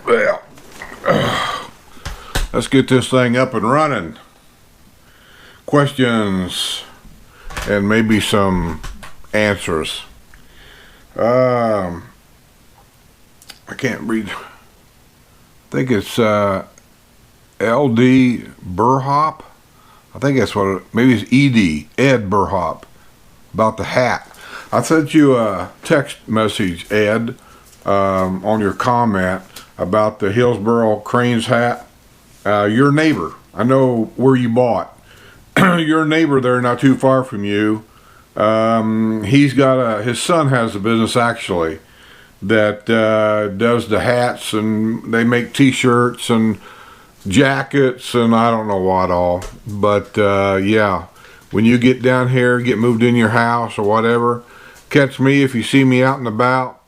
Well, let's get this thing up and running. Questions and maybe some answers. I can't read. I think it's LD Burhop. I think that's what maybe it's Ed Burhop, about the hat. I sent you a text message, Ed, on your comment about the Hillsboro Cranes hat. Your neighbor, I know where you bought. Your neighbor there, not too far from you, he's got his son has a business actually that does the hats, and they make t-shirts and jackets and I don't know what all. But yeah, when you get down here, get moved in your house or whatever, catch me if you see me out and about,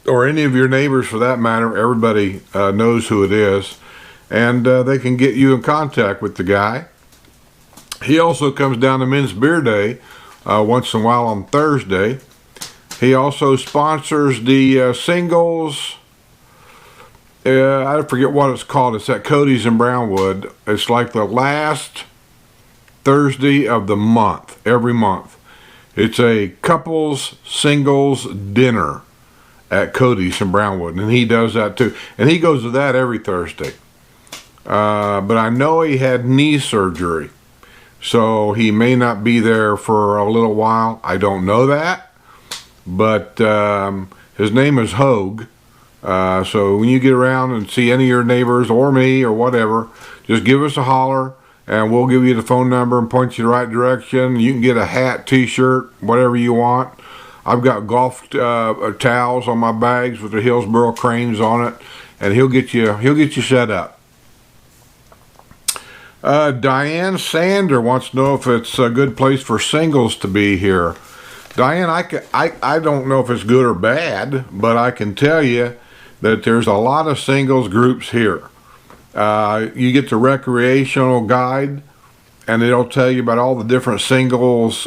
or any of your neighbors for that matter. Everybody knows who it is, and they can get you in contact with the guy. He also comes down to Men's Beer Day once in a while on Thursday. He also sponsors the singles. I forget what it's called. It's at Cody's in Brownwood. It's like the last Thursday of the month, every month. It's a couples singles dinner at Cody's in Brownwood, and he does that too. And he goes to that every Thursday. But I know he had knee surgery, so he may not be there for a little while. I don't know that, but his name is Hogue. So when you get around and see any of your neighbors or me or whatever, just give us a holler, and we'll give you the phone number and point you the right direction. You can get a hat, t-shirt, whatever you want. I've got golf towels on my bags with the Hillsboro Cranes on it, and he'll get you set up. Diane Sander wants to know if it's a good place for singles to be here. Diane, I don't know if it's good or bad, but I can tell you that there's a lot of singles groups here. You get the recreational guide, and it'll tell you about all the different singles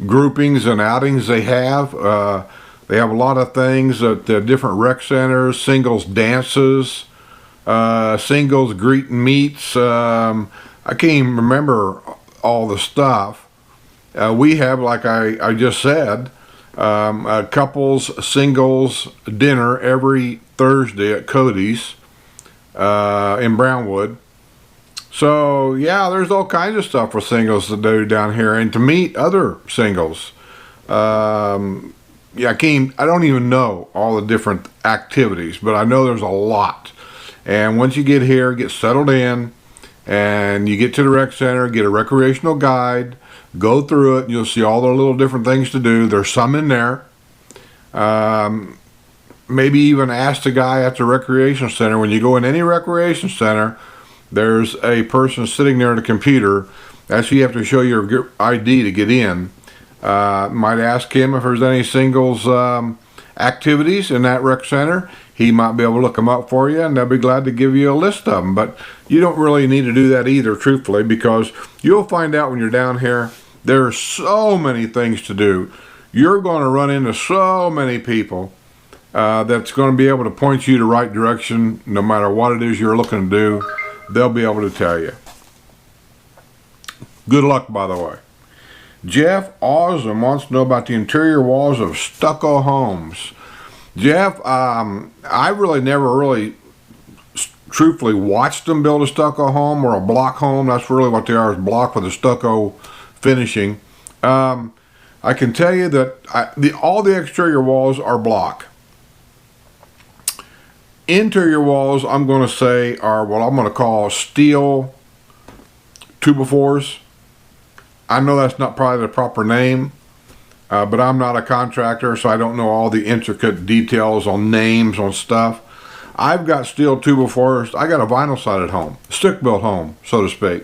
groupings and outings they have. They have a lot of things at the different rec centers, singles dances, singles greet and meets. I can't even remember all the stuff. We have, like I just said, a couples singles dinner every Thursday at Cody's in Brownwood. So yeah, there's all kinds of stuff for singles to do down here, and to meet other singles. Yeah, I don't even know all the different activities, but I know there's a lot. And once you get here, get settled in, and you get to the rec center, get a recreational guide, go through it, and you'll see all the little different things to do. There's some in there. Maybe even ask the guy at the recreation center. When you go in any recreation center, there's a person sitting there at a computer. Actually, you have to show your ID to get in. Might ask him if there's any singles activities in that rec center. He might be able to look them up for you, and they'll be glad to give you a list of them. But you don't really need to do that either, truthfully, because you'll find out when you're down here, there are so many things to do. You're going to run into so many people that's going to be able to point you the right direction no matter what it is you're looking to do. They'll be able to tell you. Good luck, by the way. Jeff Osm wants to know about the interior walls of stucco homes. Jeff, I really never truthfully watched them build a stucco home or a block home. That's really what they are, is block with a stucco finishing. I can tell you that all the exterior walls are block. Interior walls, I'm going to say, are what I'm going to call steel 2x4s. I know that's not probably the proper name, but I'm not a contractor, so I don't know all the intricate details on names on stuff. I've got steel 2x4s. I got a vinyl sided home, stick-built home, so to speak.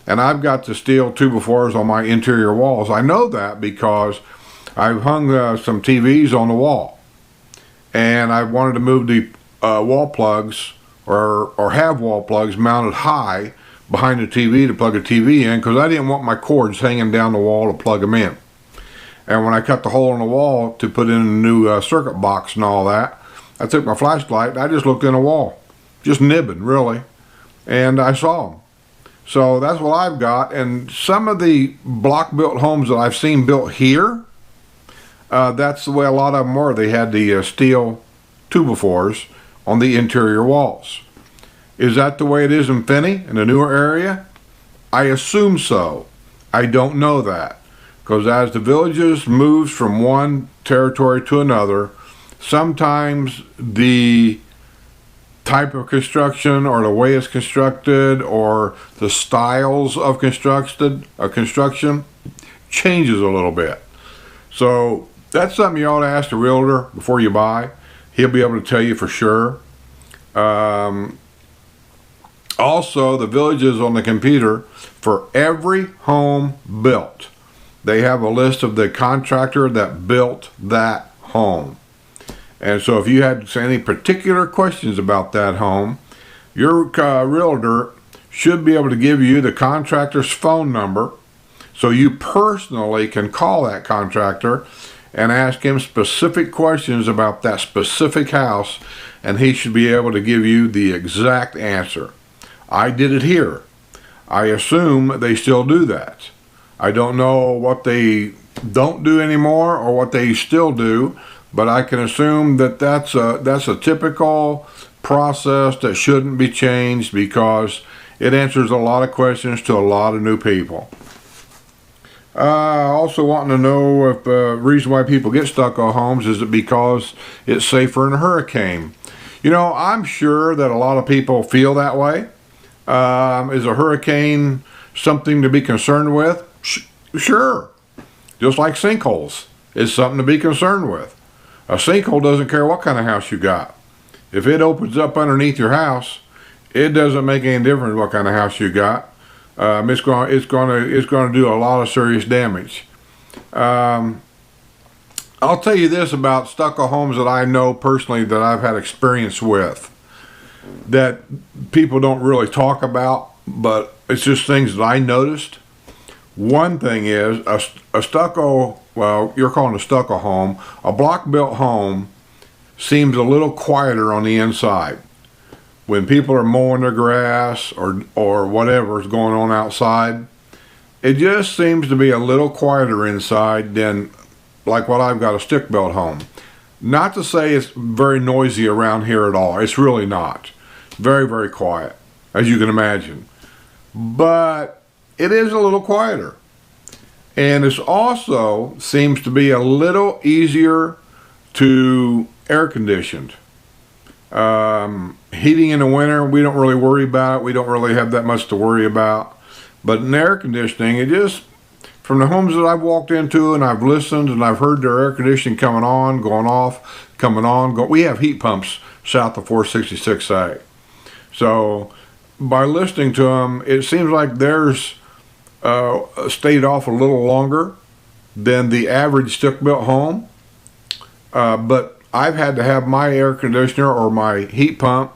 And I've got the steel 2x4s on my interior walls. I know that because I've hung some TVs on the wall. And I wanted to move the wall plugs, or have wall plugs mounted high behind the TV to plug a TV in, because I didn't want my cords hanging down the wall to plug them in. And when I cut the hole in the wall to put in a new circuit box and all that, I took my flashlight and I just looked in a wall, just nibbing really, and I saw them. So that's what I've got. And some of the block built homes that I've seen built here, that's the way a lot of them were. They had the steel 2x4s on the interior walls. Is that the way it is in Finney, in the newer area? I assume so. I don't know that, because as the villages moves from one territory to another, sometimes the type of construction or the way it's constructed or the styles of construction changes a little bit. So that's something you ought to ask the realtor before you buy. He'll be able to tell you for sure. Also, the villages on the computer, for every home built, they have a list of the contractor that built that home. And so if you had any particular questions about that home, your realtor should be able to give you the contractor's phone number so you personally can call that contractor and ask him specific questions about that specific house, and he should be able to give you the exact answer. I did it here. I assume they still do that. I don't know what they don't do anymore or what they still do, but I can assume that that's a typical process that shouldn't be changed, because it answers a lot of questions to a lot of new people. Also wanting to know if the reason why people get stucco homes is it because it's safer in a hurricane. You know, I'm sure that a lot of people feel that way. Is a hurricane something to be concerned with? Sure. Just like sinkholes is something to be concerned with. A sinkhole doesn't care what kind of house you got. If it opens up underneath your house, it doesn't make any difference what kind of house you got. It's going to do a lot of serious damage. I'll tell you this about stucco homes that I know personally, that I've had experience with, that people don't really talk about, but it's just things that I noticed. One thing is a stucco, well, you're calling a stucco home, a block built home seems a little quieter on the inside. When people are mowing their grass or whatever is going on outside, it just seems to be a little quieter inside than like what I've got, a stick built home. Not to say it's very noisy around here at all. It's really not. Very, very quiet, as you can imagine. But it is a little quieter. And it also seems to be a little easier to air conditioned. Heating in the winter, we don't really worry about it. We don't really have that much to worry about. But in air conditioning, it just, from the homes that I've walked into and I've listened and I've heard their air conditioning coming on, going off, coming on, we have heat pumps south of 466A. So by listening to them, it seems like theirs stayed off a little longer than the average stick-built home. But I've had to have my air conditioner or my heat pump,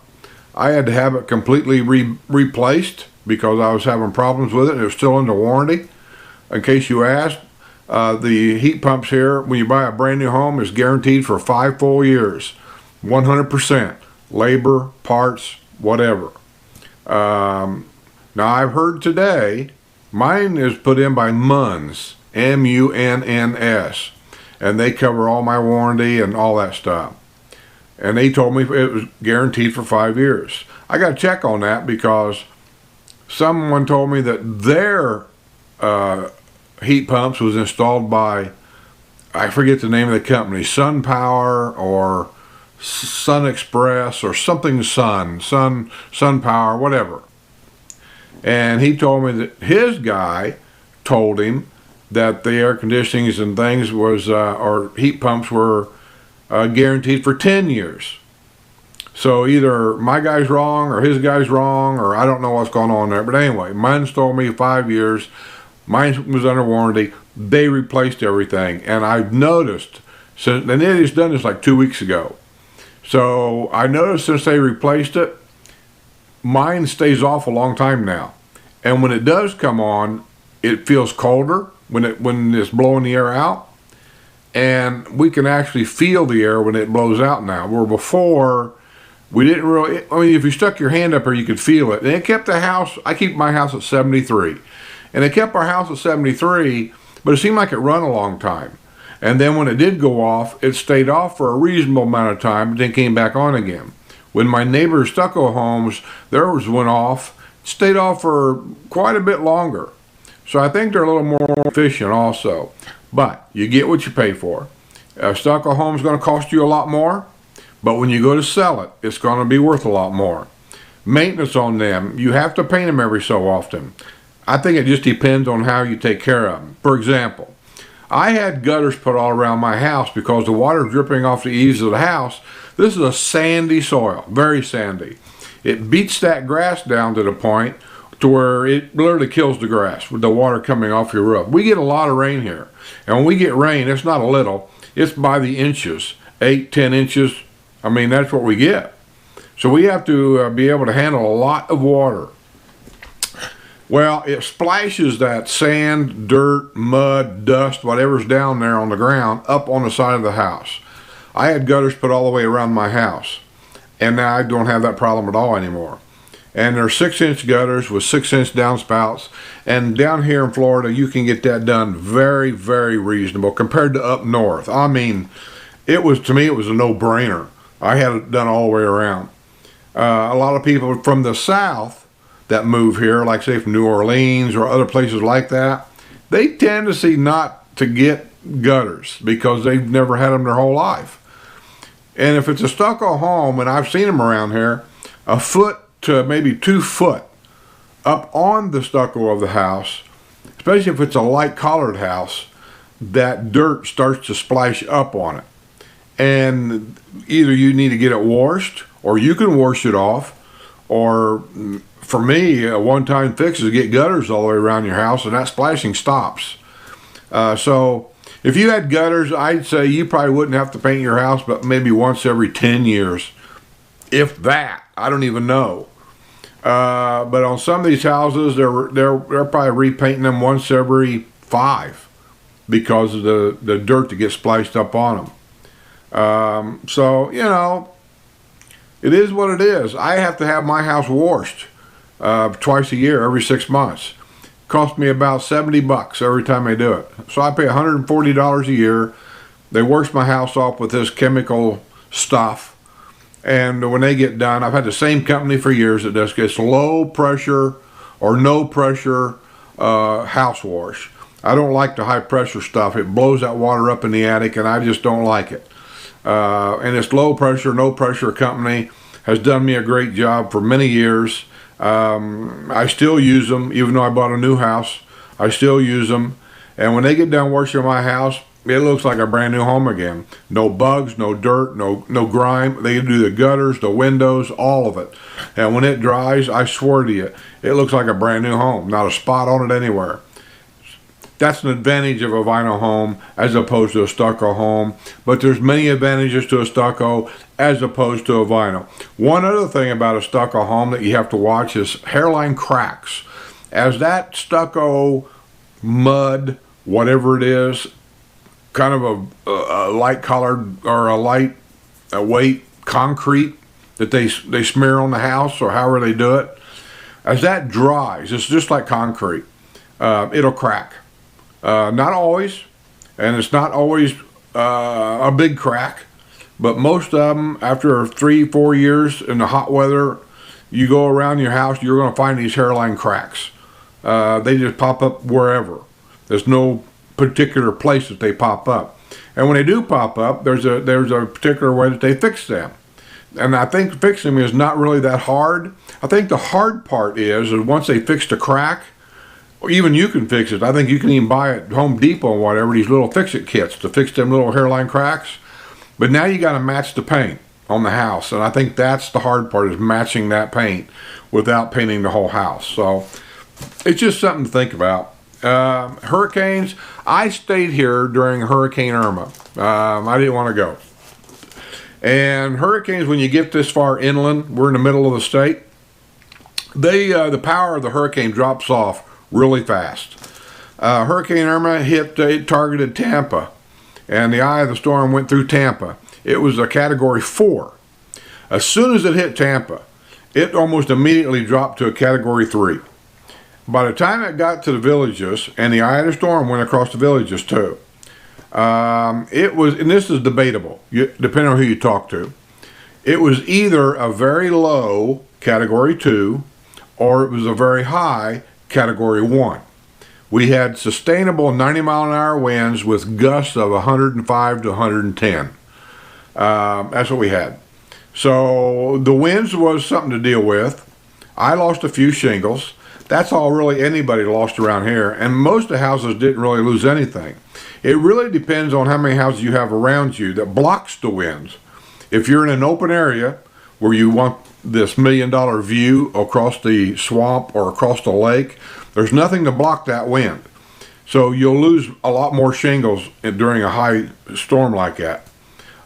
I had to have it completely replaced because I was having problems with it. It was still under warranty. In case you asked, the heat pumps here, when you buy a brand new home, is guaranteed for 5 full years. 100%. Labor, parts, whatever. Now I've heard today, mine is put in by Munns, M-U-N-N-S, and they cover all my warranty and all that stuff. And they told me it was guaranteed for 5 years. I got to check on that because someone told me that their heat pumps was installed by, I forget the name of the company, Sun Power or Sun Express or something Sun Power, whatever. And he told me that his guy told him that the air conditionings and things was, or heat pumps were guaranteed for 10 years. So either my guy's wrong or his guy's wrong, or I don't know what's going on there. But anyway, mine's told me 5 years. Mine was under warranty. They replaced everything. And I've noticed, and they just done this like 2 weeks ago. So I noticed since they replaced it, mine stays off a long time now. And when it does come on, it feels colder when it's blowing the air out. and we can actually feel the air when it blows out now. Where before, we didn't really, I mean, if you stuck your hand up there, you could feel it. And it kept the house, I keep my house at 73. And it kept our house at 73, but it seemed like it run a long time. And then when it did go off, it stayed off for a reasonable amount of time, but then came back on again. When my neighbor's stucco homes, theirs went off, stayed off for quite a bit longer. So I think they're a little more efficient also. But you get what you pay for. A stucco home is going to cost you a lot more, but when you go to sell it, it's going to be worth a lot more. Maintenance on them, you have to paint them every so often. I think it just depends on how you take care of them. For example, I had gutters put all around my house because the water dripping off the eaves of the house. This is a sandy soil, very sandy. It beats that grass down to the point to where it literally kills the grass with the water coming off your roof. We get a lot of rain here. And when we get rain, it's not a little, it's by the inches, 8, 10 inches. I mean, that's what we get. So we have to be able to handle a lot of water. Well, it splashes that sand, dirt, mud, dust, whatever's down there on the ground up on the side of the house. I had gutters put all the way around my house, and now I don't have that problem at all anymore. And they're 6-inch gutters with 6-inch downspouts, and down here in Florida, you can get that done very, very reasonable compared to up north. I mean, to me, it was a no-brainer. I had it done all the way around. A lot of people from the south that move here, like say from New Orleans or other places like that, they tend to see not to get gutters because they've never had them their whole life. And if it's a stucco home, and I've seen them around here, a foot to maybe 2 foot up on the stucco of the house, especially if it's a light colored house, that dirt starts to splash up on it. And either you need to get it washed, or you can wash it off, or for me, a one-time fix is to get gutters all the way around your house, and that splashing stops. So if you had gutters, I'd say you probably wouldn't have to paint your house, but maybe once every 10 years. If that, I don't even know. But on some of these houses, they're probably repainting them once every 5 because of the dirt that gets splashed up on them. So, you know, it is what it is. I have to have my house washed twice a year, every 6 months. Cost me about $70 every time I do it. So I pay $140 a year. They wash my house off with this chemical stuff. And when they get done, I've had the same company for years that does gets low pressure or no pressure house wash. I don't like the high pressure stuff. It blows that water up in the attic, and I just don't like it. And this low pressure, no pressure company has done me a great job for many years. I still use them, even though I bought a new house. I still use them. And when they get done washing my house, it looks like a brand new home again. No bugs, no dirt, no grime. They do the gutters, the windows, all of it. And when it dries, I swear to you, it looks like a brand new home. Not a spot on it anywhere. That's an advantage of a vinyl home as opposed to a stucco home. But there's many advantages to a stucco as opposed to a vinyl. One other thing about a stucco home that you have to watch is hairline cracks. As that stucco, mud, whatever it is, kind of a light colored or a light weight concrete that they smear on the house or however they do it, as that dries, it's just like concrete, it'll crack. Not always, and it's not always a big crack, but most of them, after 3-4 years in the hot weather, you go around your house, you're going to find these hairline cracks. They just pop up wherever. There's no particular place that they pop up. And when they do pop up, there's a particular way that they fix them. And I think fixing them is not really that hard. I think the hard part is once they fix the crack, or even you can fix it. I think you can even buy at Home Depot or whatever, these little fix-it kits to fix them little hairline cracks. But now you got to match the paint on the house. And I think that's the hard part, is matching that paint without painting the whole house. So it's just something to think about. Hurricanes, I stayed here during Hurricane Irma. I didn't want to go. And hurricanes, when you get this far inland, we're in the middle of the state, the power of the hurricane drops off really fast. Hurricane Irma it targeted Tampa, and the eye of the storm went through Tampa. It was a Category 4. As soon as it hit Tampa, it almost immediately dropped to a Category 3. By the time it got to the villages, and the eye of the storm went across the villages too, it was, and this is debatable, depending on who you talk to, it was either a very low Category 2 or it was a very high Category 1. We had sustainable 90-mile-an-hour winds with gusts of 105 to 110. That's what we had. So the winds was something to deal with. I lost a few shingles. That's all really anybody lost around here, and most of the houses didn't really lose anything. It really depends on how many houses you have around you that blocks the winds. If you're in an open area where you want this $1 million view across the swamp or across the lake, there's nothing to block that wind. So you'll lose a lot more shingles during a high storm like that.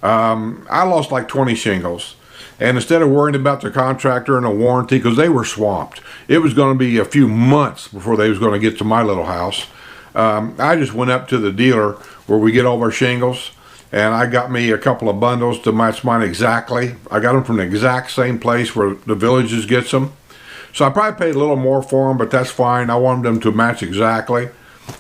I lost like 20 shingles. And instead of worrying about the contractor and a warranty, because they were swamped, it was going to be a few months before they was going to get to my little house. I just went up to the dealer where we get all of our shingles, and I got me a couple of bundles to match mine exactly. I got them from the exact same place where the Villages gets them. So I probably paid a little more for them, but that's fine. I wanted them to match exactly,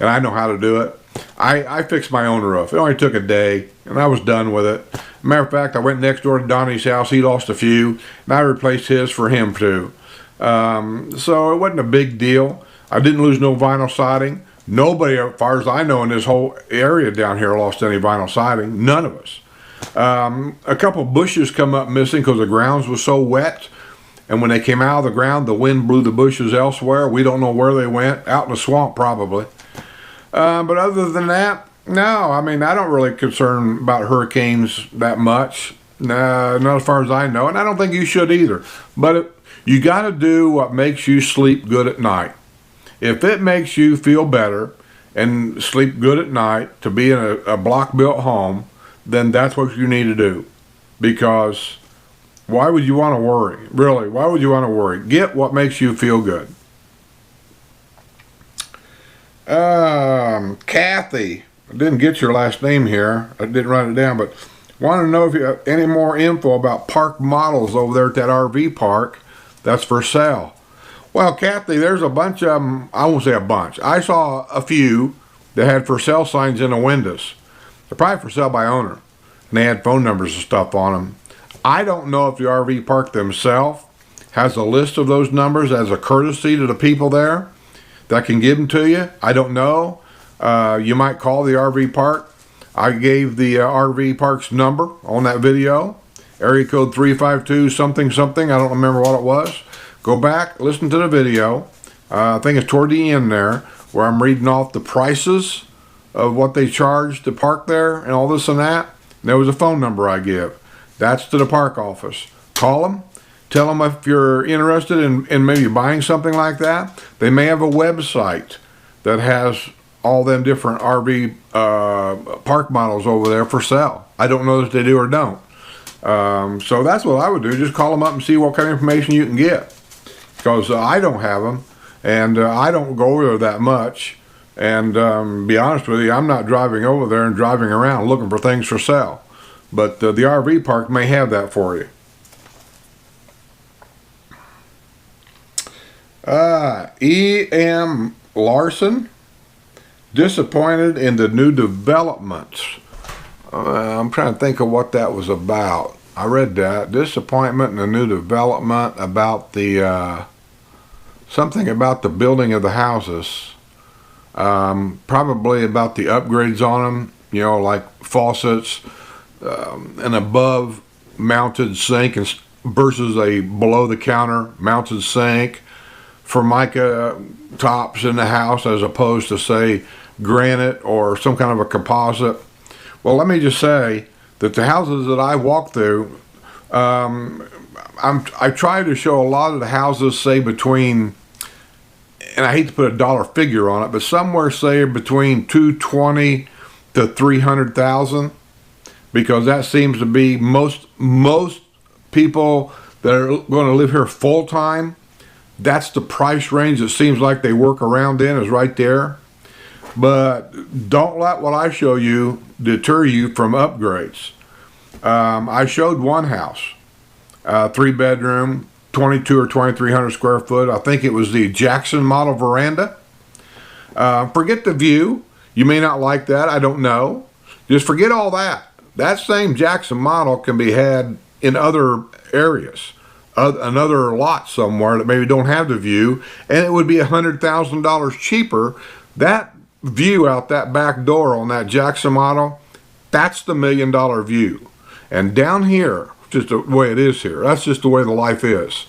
and I know how to do it. I fixed my own roof. It only took a day, and I was done with it. Matter of fact, I went next door to Donnie's house. He lost a few, and I replaced his for him too. So it wasn't a big deal. I didn't lose no vinyl siding. Nobody, as far as I know, in this whole area down here lost any vinyl siding. None of us. A couple bushes come up missing because the grounds was so wet. And when they came out of the ground, the wind blew the bushes elsewhere. We don't know where they went. Out in the swamp, probably. But other than that, no. I mean, I don't really concern about hurricanes that much. Not as far as I know. And I don't think you should either. But you got to do what makes you sleep good at night. If it makes you feel better and sleep good at night to be in a block-built home, then that's what you need to do. Because why would you want to worry? Really, why would you want to worry? Get what makes you feel good. Kathy, I didn't get your last name here. I didn't write it down, but want to know if you have any more info about park models over there at that RV park that's for sale. Well, Kathy, there's a bunch of them. I won't say a bunch. I saw a few that had for sale signs in the windows. They're probably for sale by owner, and they had phone numbers and stuff on them. I don't know if the RV park themselves has a list of those numbers as a courtesy to the people there that can give them to you. I don't know. You might call the RV park. I gave the RV park's number on that video. Area code 352 something something. I don't remember what it was. Go back, listen to the video. I think it's toward the end there where I'm reading off the prices of what they charge to park there and all this and that. And there was a phone number I give. That's to the park office. Call them. Tell them if you're interested in maybe buying something like that. They may have a website that has all them different RV park models over there for sale. I don't know if they do or don't. So that's what I would do. Just call them up and see what kind of information you can get. Because I don't have them, and I don't go over there that much. And be honest with you, I'm not driving over there and driving around looking for things for sale. But the RV park may have that for you. E.M. Larson, disappointed in the new developments. I'm trying to think of what that was about. I read that. Disappointment in the new development about the, something about the building of the houses. Probably about the upgrades on them, you know, like faucets, an above mounted sink versus a below the counter mounted sink, Formica tops in the house as opposed to, say, granite or some kind of a composite. Well, let me just say that the houses that I walk through, I try to show a lot of the houses, say between, and I hate to put a dollar figure on it, but somewhere say between 220 to 300,000, because that seems to be most people that are going to live here full time. That's the price range it seems like they work around in, is right there. But don't let what I show you deter you from upgrades. I showed one house, 3-bedroom, 22 or 2300 square foot. I think it was the Jackson model veranda. Forget the view. You may not like that. I don't know. Just forget all that. That same Jackson model can be had in other areas, another lot somewhere that maybe don't have the view, and it would be $100,000 cheaper. That view out that back door on that Jackson model, that's the $1 million view. And down here, just the way it is here, that's just the way the life is.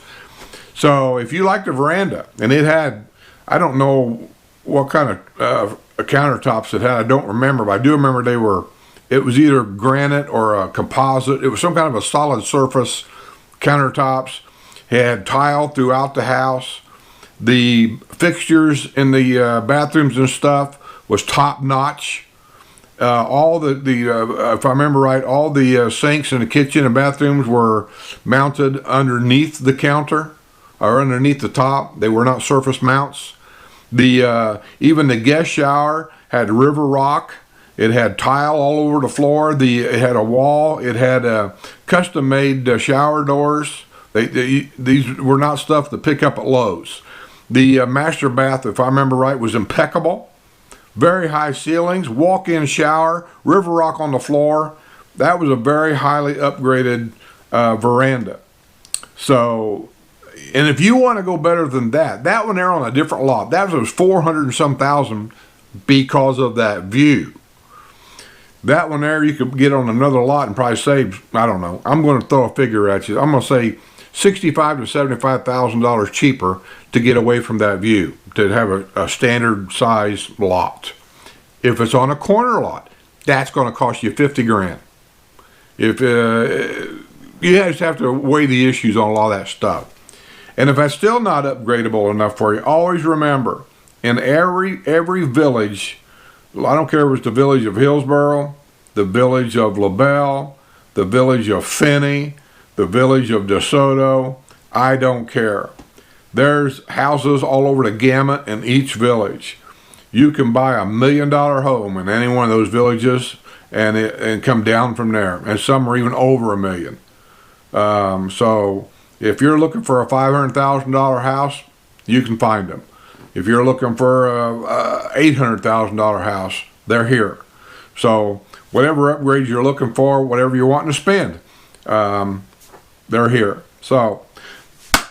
So if you like the veranda, and it had, I don't know what kind of countertops it had, I don't remember, but I do remember it was either granite or a composite. It was some kind of a solid surface countertops. It had tile throughout the house. The fixtures in the bathrooms and stuff was top notch. All if I remember right, all the sinks in the kitchen and bathrooms were mounted underneath the counter or underneath the top. They were not surface mounts. Even the guest shower had river rock. It had tile all over the floor. It had a wall. It had custom-made shower doors. These were not stuff to pick up at Lowe's. The master bath, if I remember right, was impeccable. Very high ceilings, walk-in shower, river rock on the floor. That was a very highly upgraded veranda. So, and if you want to go better than that, that one there on a different lot, that was 400 and some thousand because of that view. That one there you could get on another lot and probably save, I don't know, I'm going to throw a figure at you. I'm going to say $65,000 to $75,000 cheaper to get away from that view, to have a standard size lot. If it's on a corner lot, that's going to cost you 50 grand. If you just have to weigh the issues on a lot of that stuff. And if that's still not upgradable enough for you, always remember, in every village, I don't care if it's the village of Hillsboro, the village of LaBelle, the village of Finney, the village of DeSoto, I don't care. There's houses all over the gamut in each village. You can buy $1 million home in any one of those villages and come down from there. And some are even over $1 million. So if you're looking for a $500,000 house, you can find them. If you're looking for a $800,000 house, they're here. So whatever upgrades you're looking for, whatever you're wanting to spend, they're here. So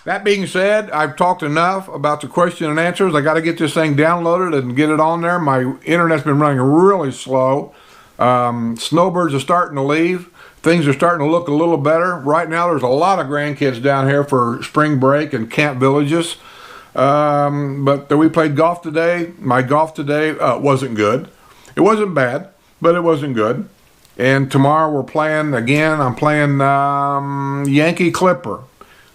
that being said, I've talked enough about the question and answers. I got to get this thing downloaded and get it on there. My internet's been running really slow. Snowbirds are starting to leave. Things are starting to look a little better. Right now there's a lot of grandkids down here for spring break and camp villages. But we played golf today. My golf today wasn't good. It wasn't bad, but it wasn't good. And tomorrow we're playing again. I'm playing Yankee Clipper.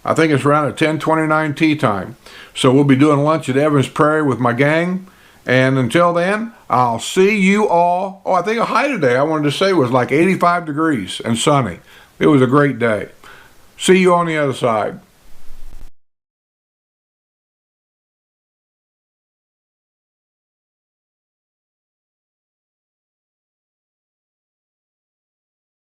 I think it's around at 10:29 tee time. So we'll be doing lunch at Evans Prairie with my gang. And until then, I'll see you all. Oh, I think a high today, I wanted to say, was like 85 degrees and sunny. It was a great day. See you on the other side.